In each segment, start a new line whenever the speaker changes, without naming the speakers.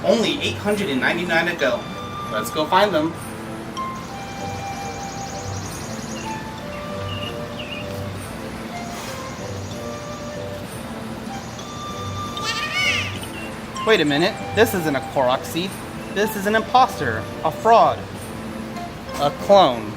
Only 899 to go. Let's go find them. Wait a minute, this isn't a Korok seed. This is an imposter, a fraud, a clone.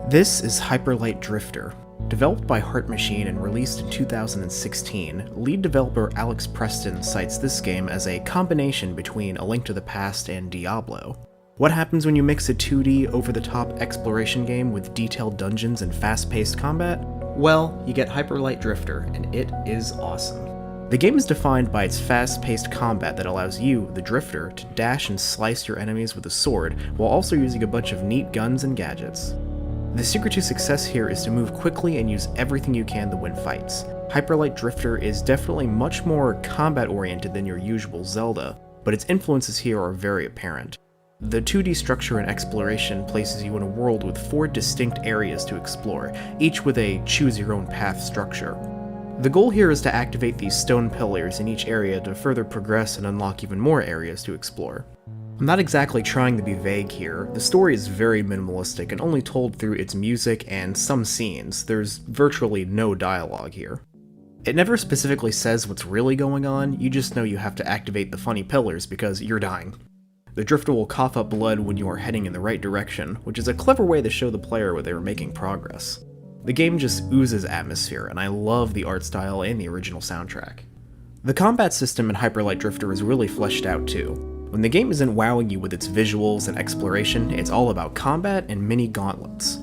This is Hyperlight Drifter. Developed by Heart Machine and released in 2016, lead developer Alex Preston cites this game as a combination between A Link to the Past and Diablo. What happens when you mix a 2D, over-the-top exploration game with detailed dungeons and fast-paced combat? Well, you get Hyperlight Drifter, and it is awesome. The game is defined by its fast-paced combat that allows you, the Drifter, to dash and slice your enemies with a sword, while also using a bunch of neat guns and gadgets. The secret to success here is to move quickly and use everything you can to win fights. Hyperlight Drifter is definitely much more combat-oriented than your usual Zelda, but its influences here are very apparent. The 2D structure and exploration places you in a world with 4 distinct areas to explore, each with a choose-your-own-path structure. The goal here is to activate these stone pillars in each area to further progress and unlock even more areas to explore. I'm not exactly trying to be vague here. The story is very minimalistic and only told through its music and some scenes. There's virtually no dialogue here. It never specifically says what's really going on, you just know you have to activate the funny pillars because you're dying. The Drifter will cough up blood when you are heading in the right direction, which is a clever way to show the player where they were making progress. The game just oozes atmosphere, and I love the art style and the original soundtrack. The combat system in Hyperlight Drifter is really fleshed out too. When the game isn't wowing you with its visuals and exploration, it's all about combat and mini gauntlets.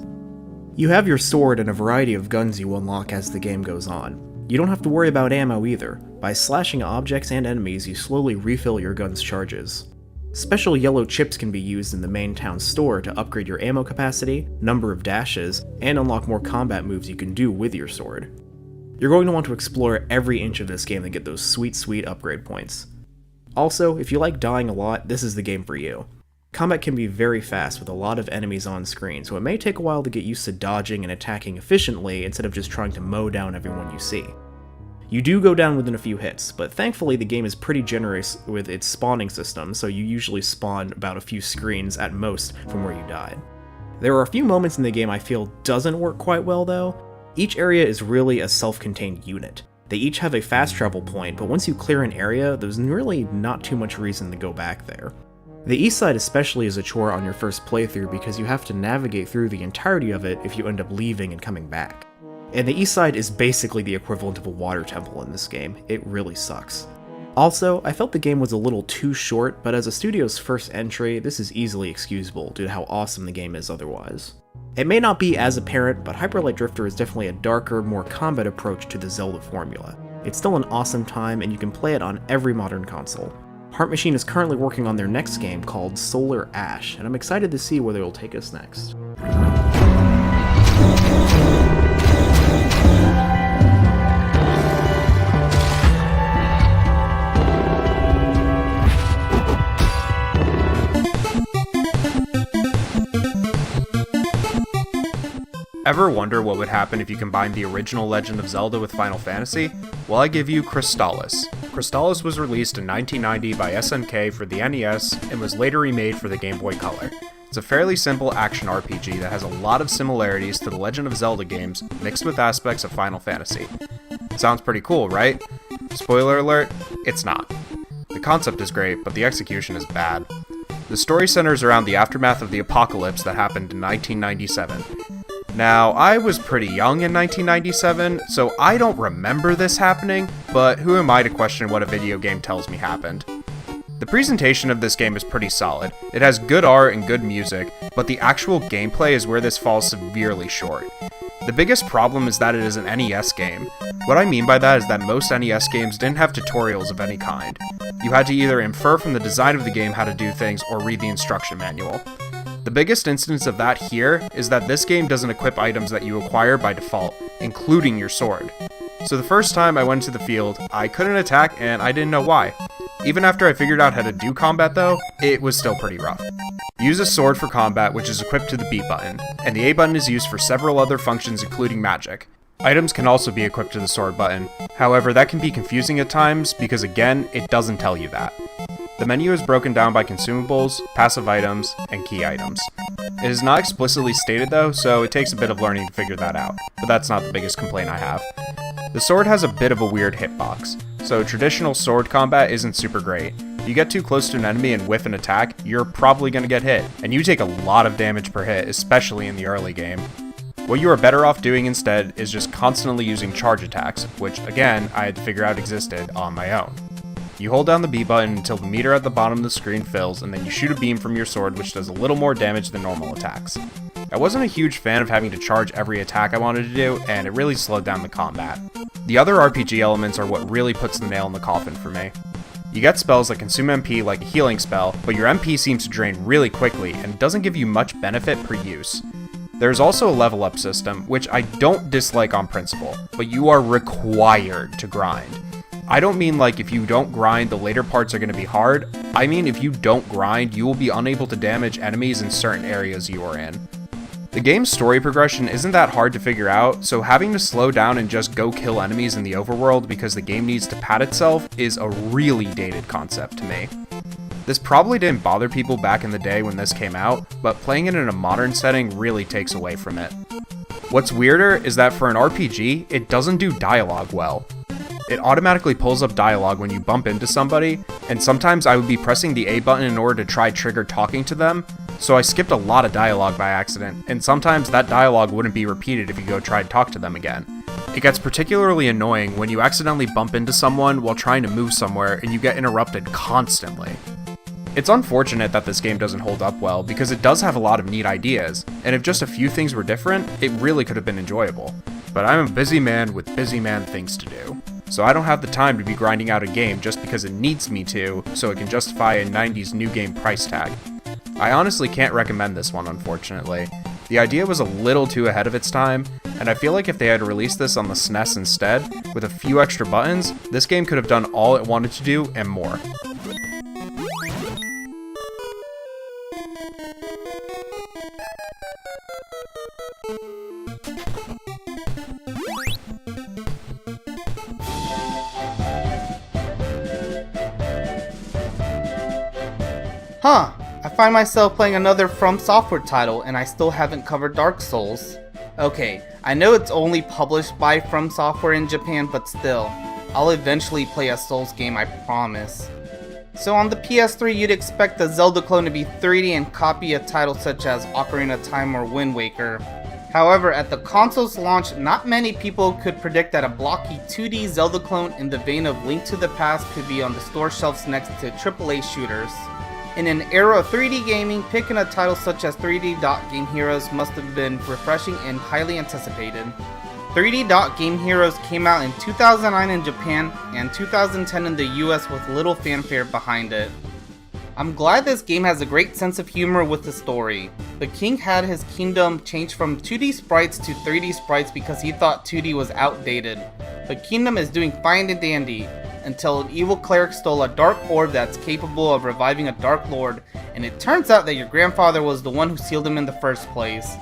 You have your sword and a variety of guns you unlock as the game goes on. You don't have to worry about ammo either. By slashing objects and enemies, you slowly refill your gun's charges. Special yellow chips can be used in the main town store to upgrade your ammo capacity, number of dashes, and unlock more combat moves you can do with your sword. You're going to want to explore every inch of this game to get those sweet upgrade points. Also, if you like dying a lot, this is the game for you. Combat can be very fast with a lot of enemies on screen, so it may take a while to get used to dodging and attacking efficiently instead of just trying to mow down everyone you see. You do go down within a few hits, but thankfully the game is pretty generous with its spawning system, so you usually spawn about a few screens at most from where you died. There are a few moments in the game I feel doesn't work quite well though. Each area is really a self-contained unit. They each have a fast travel point, but once you clear an area, there's really not too much reason to go back there. The east side especially is a chore on your first playthrough because you have to navigate through the entirety of it if you end up leaving and coming back. And the east side is basically the equivalent of a water temple in this game. It really sucks. Also, I felt the game was a little too short, but as a studio's first entry, this is easily excusable due to how awesome the game is otherwise. It may not be as apparent, but Hyperlight Drifter is definitely a darker, more combat approach to the Zelda formula. It's still an awesome time, and you can play it on every modern console. Heart Machine is currently working on their next game called Solar Ash, and I'm excited to see where they will take us next.
Ever wonder what would happen if you combined the original Legend of Zelda with Final Fantasy? Well, I give you Crystallis. Crystallis was released in 1990 by SNK for the NES and was later remade for the Game Boy Color. It's a fairly simple action RPG that has a lot of similarities to the Legend of Zelda games mixed with aspects of Final Fantasy. Sounds pretty cool, right? Spoiler alert, it's not. The concept is great, but the execution is bad. The story centers around the aftermath of the apocalypse that happened in 1997. Now, I was pretty young in 1997, so I don't remember this happening, but who am I to question what a video game tells me happened? The presentation of this game is pretty solid. It has good art and good music, but the actual gameplay is where this falls severely short. The biggest problem is that it is an NES game. What I mean by that is that most NES games didn't have tutorials of any kind. You had to either infer from the design of the game how to do things or read the instruction manual. The biggest instance of that here is that this game doesn't equip items that you acquire by default, including your sword. So the first time I went to the field, I couldn't attack and I didn't know why. Even after I figured out how to do combat though, it was still pretty rough. Use a sword for combat, which is equipped to the B button, and the A button is used for several other functions including magic. Items can also be equipped to the sword button, however that can be confusing at times because again, it doesn't tell you that. The menu is broken down by consumables, passive items, and key items. It is not explicitly stated though, so it takes a bit of learning to figure that out, but that's not the biggest complaint I have. The sword has a bit of a weird hitbox, so traditional sword combat isn't super great. If you get too close to an enemy and whiff an attack, you're probably going to get hit, and you take a lot of damage per hit, especially in the early game. What you are better off doing instead is just constantly using charge attacks, which again, I had to figure out existed on my own. You hold down the B button until the meter at the bottom of the screen fills, and then you shoot a beam from your sword which does a little more damage than normal attacks. I wasn't a huge fan of having to charge every attack I wanted to do, and it really slowed down the combat. The other RPG elements are what really puts the nail in the coffin for me. You get spells that consume MP like a healing spell, but your MP seems to drain really quickly and doesn't give you much benefit per use. There's also a level up system, which I don't dislike on principle, but you are required to grind. I don't mean like if you don't grind, the later parts are going to be hard. I mean if you don't grind, you will be unable to damage enemies in certain areas you are in. The game's story progression isn't that hard to figure out, so having to slow down and just go kill enemies in the overworld because the game needs to pad itself is a really dated concept to me. This probably didn't bother people back in the day when this came out, but playing it in a modern setting really takes away from it. What's weirder is that for an RPG, it doesn't do dialogue well. It automatically pulls up dialogue when you bump into somebody, and sometimes I would be pressing the A button in order to try trigger talking to them, so I skipped a lot of dialogue by accident, and sometimes that dialogue wouldn't be repeated if you go try to talk to them again. It gets particularly annoying when you accidentally bump into someone while trying to move somewhere and you get interrupted constantly. It's unfortunate that this game doesn't hold up well because it does have a lot of neat ideas, and if just a few things were different, it really could have been enjoyable. But I'm a busy man with busy man things to do, so I don't have the time to be grinding out a game just because it needs me to, so it can justify a 90s new game price tag. I honestly can't recommend this one, unfortunately. The idea was a little too ahead of its time, and I feel like if they had released this on the SNES instead, with a few extra buttons, this game could have done all it wanted to do and more.
Huh, I find myself playing another From Software title and I still haven't covered Dark Souls. Okay, I know it's only published by From Software in Japan, but still, I'll eventually play a Souls game, I promise. So on the PS3 you'd expect the Zelda clone to be 3D and copy a title such as Ocarina of Time or Wind Waker. However, at the console's launch, not many people could predict that a blocky 2D Zelda clone in the vein of Link to the Past could be on the store shelves next to AAA shooters. In an era of 3D gaming, picking a title such as 3D Dot Game Heroes must have been refreshing and highly anticipated. 3D Dot Game Heroes came out in 2009 in Japan and 2010 in the US with little fanfare behind it. I'm glad this game has a great sense of humor with the story. The king had his kingdom changed from 2D sprites to 3D sprites because he thought 2D was outdated. The kingdom is doing fine and dandy, until an evil cleric stole a dark orb that's capable of reviving a dark lord, and it turns out that your grandfather was the one who sealed him in the first place.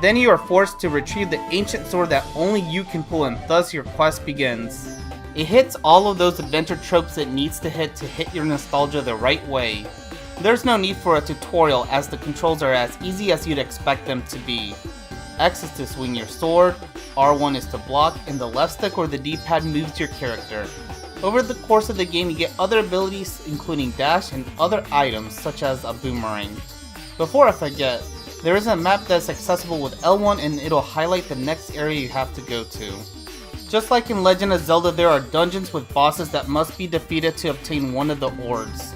Then you are forced to retrieve the ancient sword that only you can pull, and thus your quest begins. It hits all of those adventure tropes it needs to hit your nostalgia the right way. There's no need for a tutorial as the controls are as easy as you'd expect them to be. X is to swing your sword, R1 is to block, and the left stick or the D-pad moves your character. Over the course of the game you get other abilities including dash and other items such as a boomerang. Before I forget, there is a map that's accessible with L1 and it'll highlight the next area you have to go to. Just like in Legend of Zelda, there are dungeons with bosses that must be defeated to obtain one of the orbs.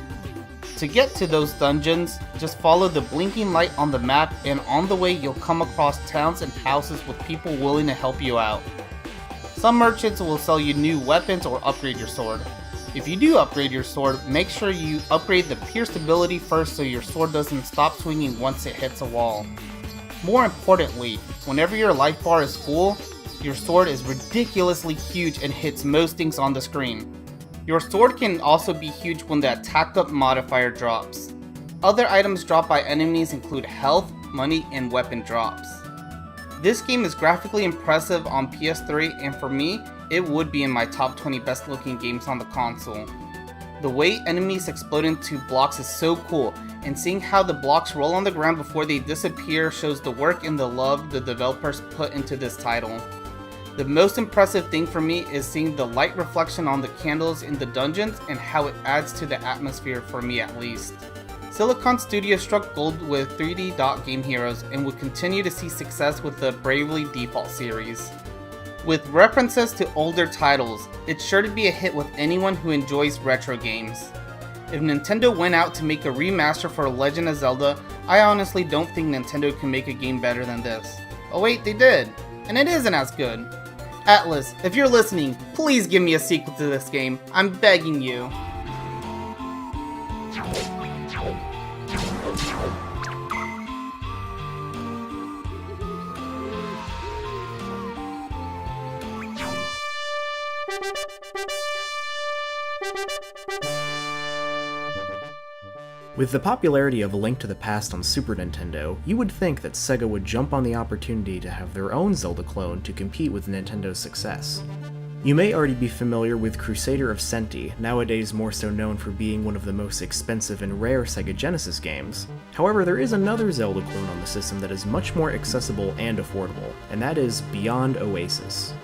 To get to those dungeons, just follow the blinking light on the map, and on the way you'll come across towns and houses with people willing to help you out. Some merchants will sell you new weapons or upgrade your sword. If you do upgrade your sword, make sure you upgrade the pierced ability first so your sword doesn't stop swinging once it hits a wall. More importantly, whenever your life bar is full, Your sword is ridiculously huge and hits most things on the screen. Your sword can also be huge when the attack up modifier drops. Other items dropped by enemies include health, money, and weapon drops. This game is graphically impressive on PS3, and for me, it would be in my top 20 best looking games on the console. The way enemies explode into blocks is so cool, and seeing how the blocks roll on the ground before they disappear shows the work and the love the developers put into this title. The most impressive thing for me is seeing the light reflection on the candles in the dungeons and how it adds to the atmosphere, for me at least. Silicon Studios struck gold with 3D Dot Game Heroes and would continue to see success with the Bravely Default series. With references to older titles, it's sure to be a hit with anyone who enjoys retro games. If Nintendo went out to make a remaster for Legend of Zelda, I honestly don't think Nintendo can make a game better than this. Oh wait, they did, and it isn't as good. Atlas, if you're listening, please give me a sequel to this game. I'm begging you.
With the popularity of A Link to the Past on Super Nintendo, you would think that Sega would jump on the opportunity to have their own Zelda clone to compete with Nintendo's success. You may already be familiar with Crusader of Senti, nowadays more so known for being one of the most expensive and rare Sega Genesis games. However, there is another Zelda clone on the system that is much more accessible and affordable, and that is Beyond Oasis.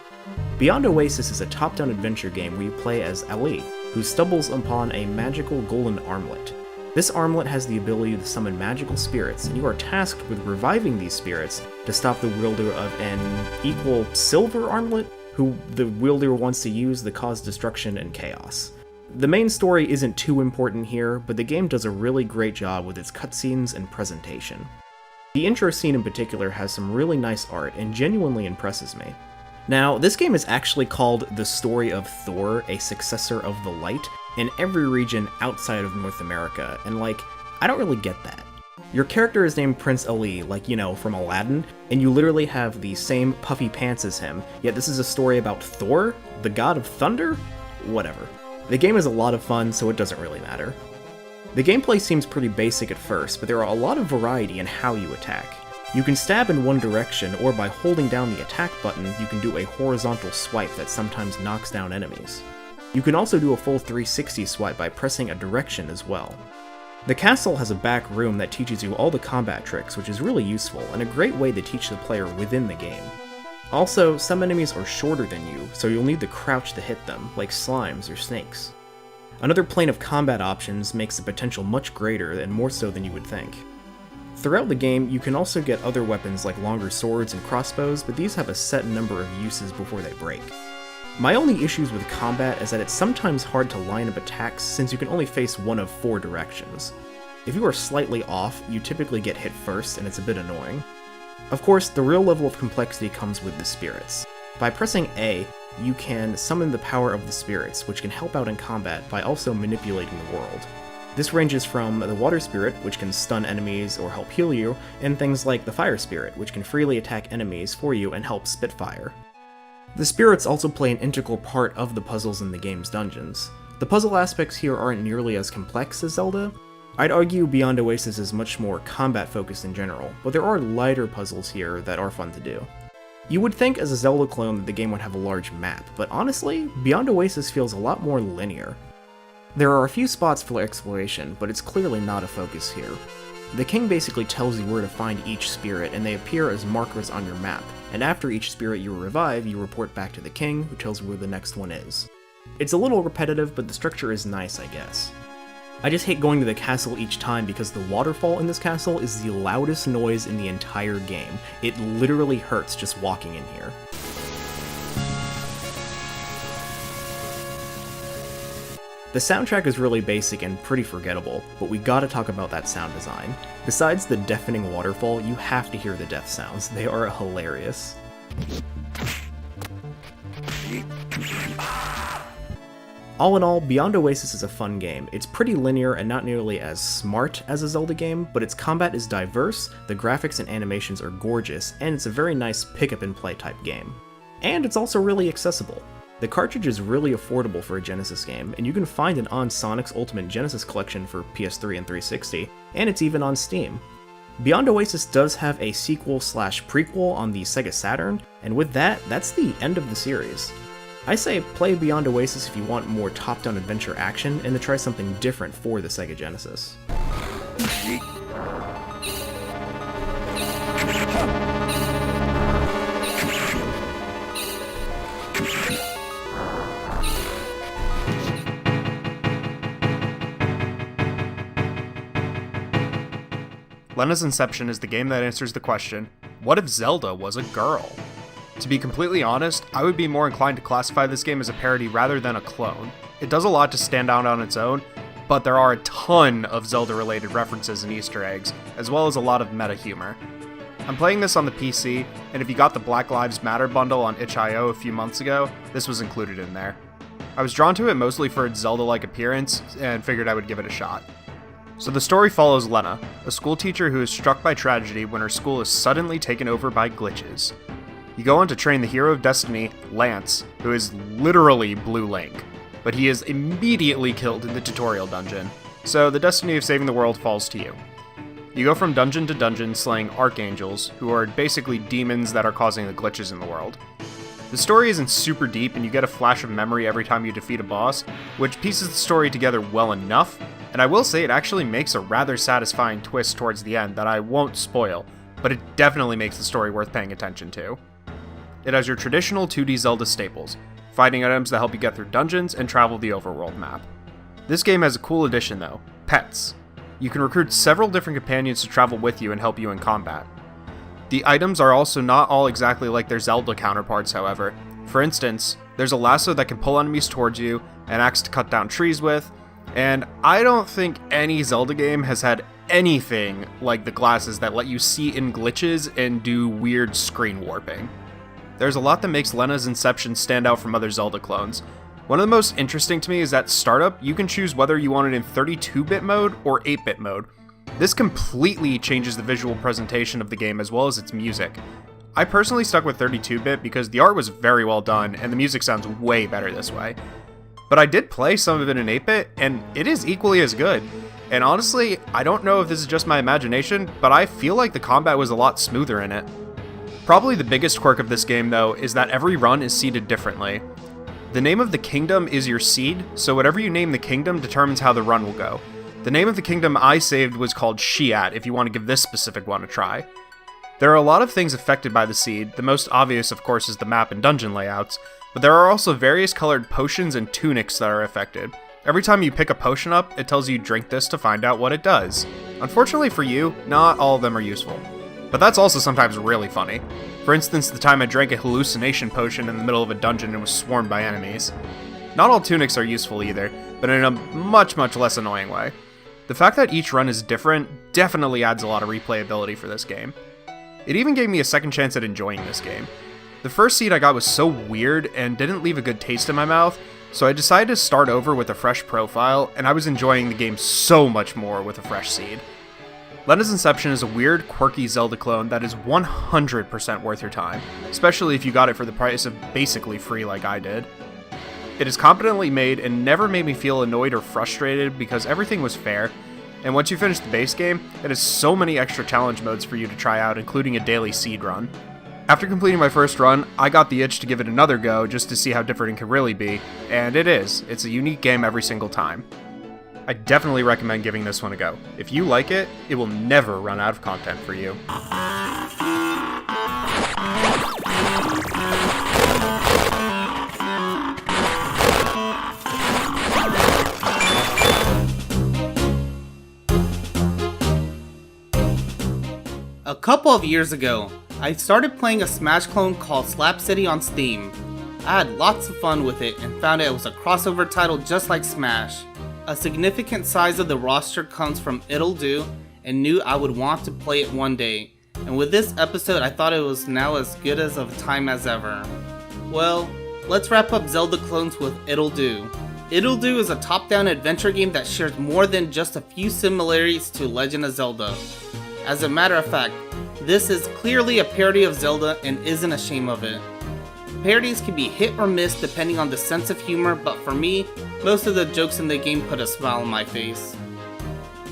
Beyond Oasis is a top-down adventure game where you play as Ali, who stumbles upon a magical golden armlet. This armlet has the ability to summon magical spirits, and you are tasked with reviving these spirits to stop the wielder of an equal silver armlet, who the wielder wants to use to cause destruction and chaos. The main story isn't too important here, but the game does a really great job with its cutscenes and presentation. The intro scene in particular has some really nice art and genuinely impresses me. Now, this game is actually called The Story of Thor, a Successor of the Light, in every region outside of North America, and I don't really get that. Your character is named Prince Ali, from Aladdin, and you literally have the same puffy pants as him, yet this is a story about Thor, the god of thunder? Whatever. The game is a lot of fun, so it doesn't really matter. The gameplay seems pretty basic at first, but there are a lot of variety in how you attack. You can stab in one direction, or by holding down the attack button, you can do a horizontal swipe that sometimes knocks down enemies. You can also do a full 360 swipe by pressing a direction as well. The castle has a back room that teaches you all the combat tricks, which is really useful, and a great way to teach the player within the game. Also, some enemies are shorter than you, so you'll need to crouch to hit them, like slimes or snakes. Another plane of combat options makes the potential much greater and more so than you would think. Throughout the game, you can also get other weapons like longer swords and crossbows, but these have a set number of uses before they break. My only issues with combat is that it's sometimes hard to line up attacks since you can only face one of 4 directions. If you are slightly off, you typically get hit first and it's a bit annoying. Of course, the real level of complexity comes with the spirits. By pressing A, you can summon the power of the spirits, which can help out in combat by also manipulating the world. This ranges from the water spirit, which can stun enemies or help heal you, and things like the fire spirit, which can freely attack enemies for you and help spit fire. The spirits also play an integral part of the puzzles in the game's dungeons. The puzzle aspects here aren't nearly as complex as Zelda. I'd argue Beyond Oasis is much more combat-focused in general, but there are lighter puzzles here that are fun to do. You would think as a Zelda clone that the game would have a large map, but honestly, Beyond Oasis feels a lot more linear. There are a few spots for exploration, but it's clearly not a focus here. The king basically tells you where to find each spirit, and they appear as markers on your map, and after each spirit you revive, you report back to the king, who tells you where the next one is. It's a little repetitive, but the structure is nice, I guess. I just hate going to the castle each time because the waterfall in this castle is the loudest noise in the entire game. It literally hurts just walking in here. The soundtrack is really basic and pretty forgettable, but we gotta talk about that sound design. Besides the deafening waterfall, you have to hear the death sounds. They are hilarious. All in all, Beyond Oasis is a fun game. It's pretty linear and not nearly as smart as a Zelda game, but its combat is diverse, the graphics and animations are gorgeous, and it's a very nice pick-up-and-play type game. and it's also really accessible. The cartridge is really affordable for a Genesis game, and you can find it on Sonic's Ultimate Genesis Collection for PS3 and 360, and it's even on Steam. Beyond Oasis does have a sequel/prequel on the Sega Saturn, and with that, that's the end of the series. I say play Beyond Oasis if you want more top-down adventure action and to try something different for the Sega Genesis.
Lenna's Inception is the game that answers the question, what if Zelda was a girl? To be completely honest, I would be more inclined to classify this game as a parody rather than a clone. It does a lot to stand out on its own, but there are a ton of Zelda-related references and Easter eggs, as well as a lot of meta humor. I'm playing this on the PC, and if you got the Black Lives Matter bundle on itch.io a few months ago, this was included in there. I was drawn to it mostly for its Zelda-like appearance, and figured I would give it a shot. So the story follows Lenna, a school teacher who is struck by tragedy when her school is suddenly taken over by glitches. You go on to train the hero of Destiny, Lance, who is literally Blue Link, but he is immediately killed in the tutorial dungeon, so the destiny of saving the world falls to you. You go from dungeon to dungeon slaying archangels, who are basically demons that are causing the glitches in the world. The story isn't super deep, and you get a flash of memory every time you defeat a boss, which pieces the story together well enough, and I will say it actually makes a rather satisfying twist towards the end that I won't spoil, but it definitely makes the story worth paying attention to. It has your traditional 2D Zelda staples, fighting items that help you get through dungeons and travel the overworld map. This game has a cool addition though, pets. You can recruit several different companions to travel with you and help you in combat. The items are also not all exactly like their Zelda counterparts, however. For instance, there's a lasso that can pull enemies towards you, an axe to cut down trees with, and I don't think any Zelda game has had anything like the glasses that let you see in glitches and do weird screen warping. There's a lot that makes Lenna's Inception stand out from other Zelda clones. One of the most interesting to me is that startup, you can choose whether you want it in 32-bit mode or 8-bit mode. This completely changes the visual presentation of the game as well as its music. I personally stuck with 32-bit because the art was very well done and the music sounds way better this way. But I did play some of it in 8-bit, and it is equally as good. And honestly, I don't know if this is just my imagination, but I feel like the combat was a lot smoother in it. Probably the biggest quirk of this game, though, is that every run is seeded differently. The name of the kingdom is your seed, so whatever you name the kingdom determines how the run will go. The name of the kingdom I saved was called Shiat, if you want to give this specific one a try. There are a lot of things affected by the seed, the most obvious of course is the map and dungeon layouts, but there are also various colored potions and tunics that are affected. Every time you pick a potion up, it tells you drink this to find out what it does. Unfortunately for you, not all of them are useful. But that's also sometimes really funny. For instance, the time I drank a hallucination potion in the middle of a dungeon and was swarmed by enemies. Not all tunics are useful either, but in a much less annoying way. The fact that each run is different definitely adds a lot of replayability for this game. It even gave me a second chance at enjoying this game. The first seed I got was so weird and didn't leave a good taste in my mouth, so I decided to start over with a fresh profile, and I was enjoying the game so much more with a fresh seed. Lenna's Inception is a weird, quirky Zelda clone that is 100% worth your time, especially if you got it for the price of basically free like I did. It is competently made and never made me feel annoyed or frustrated because everything was fair, and once you finish the base game, it has so many extra challenge modes for you to try out, including a daily seed run. After completing my first run, I got the itch to give it another go just to see how different it can really be, and it is. It's a unique game every single time. I definitely recommend giving this one a go. If you like it, it will never run out of content for you.
A couple of years ago, I started playing a Smash clone called Slap City on Steam. I had lots of fun with it and found it was a crossover title just like Smash. A significant size of the roster comes from Ittle Dew and knew I would want to play it one day. And with this episode, I thought it was now as good as of a time as ever. Well, let's wrap up Zelda clones with Ittle Dew. Ittle Dew is a top-down adventure game that shares more than just a few similarities to Legend of Zelda. As a matter of fact, this is clearly a parody of Zelda and isn't ashamed of it. parodies can be hit or miss depending on the sense of humor, but for me, most of the jokes in the game put a smile on my face.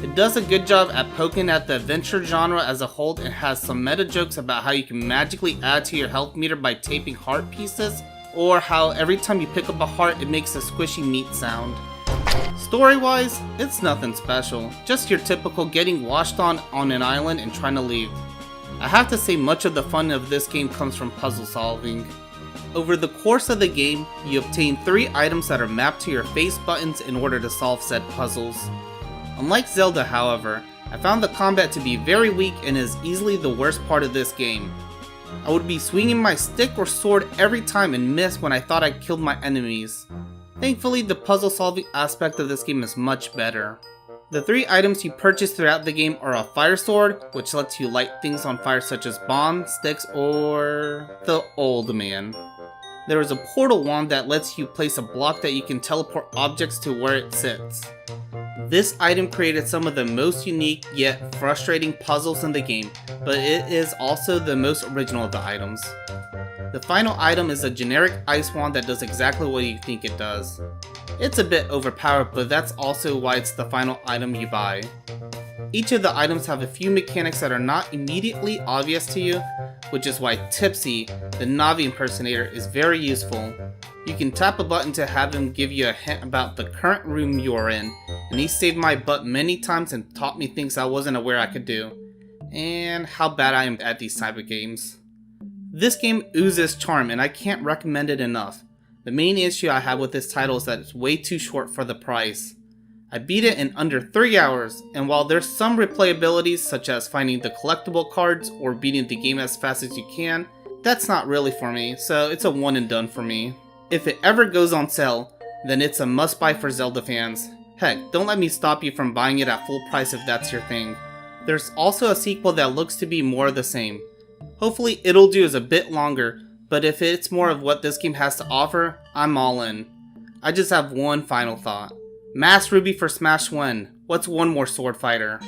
It does a good job at poking at the adventure genre as a whole and has some meta jokes about how you can magically add to your health meter by taping heart pieces, or how every time you pick up a heart it makes a squishy meat sound. Story-wise, it's nothing special, just your typical getting washed on an island and trying to leave. I have to say much of the fun of this game comes from puzzle solving. Over the course of the game, you obtain 3 items that are mapped to your face buttons in order to solve said puzzles. Unlike Zelda, however, I found the combat to be very weak and is easily the worst part of this game. I would be swinging my stick or sword every time and miss when I thought I killed my enemies. Thankfully, the puzzle solving aspect of this game is much better. The 3 items you purchase throughout the game are a fire sword, which lets you light things on fire such as bombs, sticks, or the old man. There is a portal wand that lets you place a block that you can teleport objects to where it sits. This item created some of the most unique yet frustrating puzzles in the game, but it is also the most original of the items. The final item is a generic ice wand that does exactly what you think it does. It's a bit overpowered, but that's also why it's the final item you buy. Each of the items have a few mechanics that are not immediately obvious to you, which is why Tipsy, the Navi impersonator, is very useful. You can tap a button to have him give you a hint about the current room you are in, and he saved my butt many times and taught me things I wasn't aware I could do, and how bad I am at these type of games. This game oozes charm and I can't recommend it enough. The main issue I have with this title is that it's way too short for the price. I beat it in under 3 hours, and while there's some replayabilities such as finding the collectible cards or beating the game as fast as you can, that's not really for me, so it's a one and done for me. If it ever goes on sale, then it's a must buy for Zelda fans. Heck, don't let me stop you from buying it at full price if that's your thing. There's also a sequel that looks to be more of the same. Hopefully Ittle Dew is a bit longer, but if it's more of what this game has to offer, I'm all in. I just have one final thought. Mass Ruby for Smash When. What's one more sword fighter?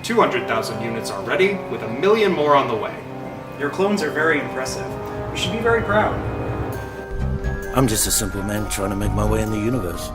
$200,000 units are ready, with 1 million more on the way.
Your clones are very impressive. You should be very proud.
I'm just a simple man trying to make my way in the universe.